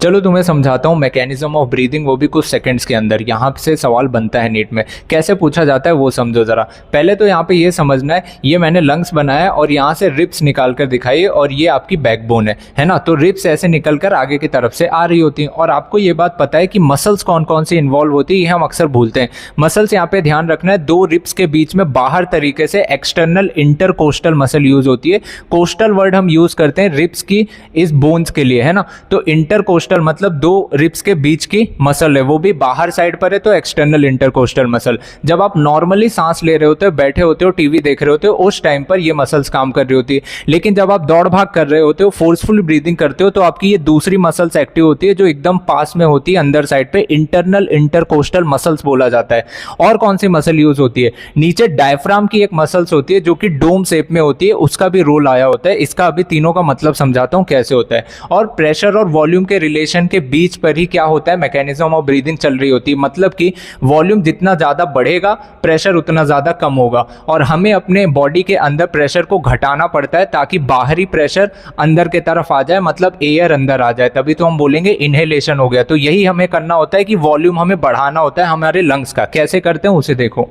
चलो तुम्हें समझाता हूँ मैकेनिज्म ऑफ ब्रीदिंग, वो भी कुछ सेकंड्स के अंदर। यहाँ से सवाल बनता है नीट में, कैसे पूछा जाता है वो समझो जरा। पहले तो यहाँ पे ये समझना है, ये मैंने लंग्स बनाया है और यहाँ से रिब्स निकाल कर दिखाई और ये आपकी बैकबोन है ना। तो रिब्स ऐसे निकल कर आगे की तरफ से आ रही होती हैं। और आपको ये बात पता है कि मसल्स कौन कौन सी इन्वॉल्व होती है, ये हम अक्सर भूलते हैं। मसल्स यहाँ पे ध्यान रखना है, दो रिब्स के बीच में बाहर तरीके से एक्सटर्नल इंटरकोस्टल मसल यूज होती है। कोस्टल वर्ड हम यूज करते हैं रिब्स की इस बोन्स के लिए, है ना। तो इंटरकोस्टल मतलब दो रिब्स के बीच की मसल है, वो भी बाहर साइड पर है, तो एक्सटर्नल इंटरकोस्टल मसल। जब आप नॉर्मली सांस ले रहे होते हो, बैठे होते हो, टीवी देख रहे होते हो, उस टाइम पर ये मसल्स काम कर रही होती है। लेकिन जब आप दौड़ भाग कर रहे होते हो, फोर्सफुल ब्रीदिंग करते हो, तो आपकी ये दूसरी मसल्स एक्टिव होती है जो एकदम पास में होती है अंदर साइड पे, इंटरनल इंटरकोस्टल मसल्स बोला जाता है। और कौन सी मसल यूज होती है, नीचे डायफ्राम की एक मसल्स होती है जो कि डोम शेप में होती है, उसका भी रोल आया होता है। इसका अभी तीनों का मतलब समझाता हूं कैसे होता है। और प्रेशर और वॉल्यूम के रिलेशन के बीच पर ही क्या होता है, मैकेनिज्म ऑफ ब्रीदिंग चल रही होती है। मतलब कि वॉल्यूम जितना ज्यादा बढ़ेगा, प्रेशर उतना ज्यादा कम होगा। और हमें अपने बॉडी के अंदर प्रेशर को घटाना पड़ता है ताकि बाहरी प्रेशर अंदर के तरफ आ जाए, मतलब एयर अंदर आ जाए, तभी तो हम बोलेंगे इनहेलेशन हो गया। तो यही हमें करना होता है कि वॉल्यूम हमें बढ़ाना होता है हमारे लंग्स का। कैसे करते हैं उसे देखो।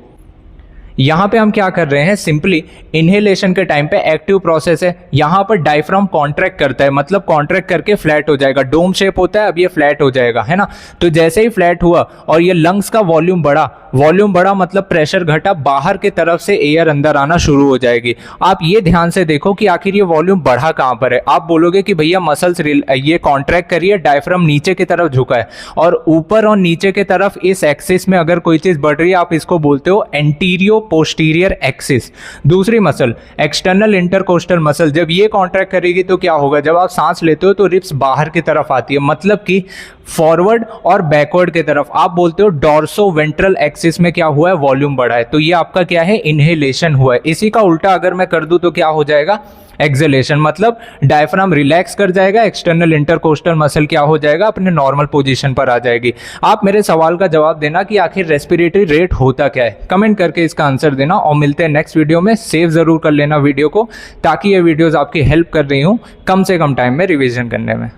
यहाँ पे हम क्या कर रहे हैं, सिंपली इनहेलेशन के टाइम पे एक्टिव प्रोसेस है। यहाँ पर डायफ्राम कॉन्ट्रैक्ट करता है, मतलब कॉन्ट्रैक्ट करके फ्लैट हो जाएगा। डोम शेप होता है, अब ये फ्लैट हो जाएगा, है ना। तो जैसे ही फ्लैट हुआ और ये लंग्स का वॉल्यूम बढ़ा मतलब प्रेशर घटा, बाहर की तरफ से एयर अंदर आना शुरू हो जाएगी। आप ये ध्यान से देखो कि आखिर ये वॉल्यूम बढ़ा कहाँ पर है। आप बोलोगे कि भैया मसल्स ये कॉन्ट्रैक्ट करिए, डायफ्राम नीचे की तरफ झुका है, और ऊपर और नीचे की तरफ इस एक्सिस में अगर कोई चीज बढ़ रही है, आप इसको बोलते हो एंटीरियो पोस्टीरियर एक्सिस। दूसरी मसल एक्सटर्नल इंटरकोस्टल मसल, जब ये कॉन्ट्रैक्ट करेगी तो क्या होगा, जब आप सांस लेते हो तो रिब्स बाहर की तरफ आती है, मतलब कि फॉरवर्ड और बैकवर्ड की तरफ। आप बोलते हो डॉर्सो वेंट्रल एक्सिस में क्या हुआ है, वॉल्यूम बढ़ा है। तो ये आपका क्या है, इनहेलेशन हुआ है। इसी का उल्टा अगर मैं कर दूं तो क्या हो जाएगा, एक्सहेलेशन, मतलब डायफ्राम रिलैक्स कर जाएगा, एक्सटर्नल इंटरकोस्टल मसल क्या हो जाएगा, अपने नॉर्मल पोजीशन पर आ जाएगी। आप मेरे सवाल का जवाब देना कि आखिर रेस्पिरेटरी रेट होता क्या है, कमेंट करके इसका आंसर देना। और मिलते हैं नेक्स्ट वीडियो में। सेव जरूर कर लेना वीडियो को, ताकि ये वीडियोस आपकी हेल्प कर रही हूँ कम से कम टाइम में रिवीजन करने में।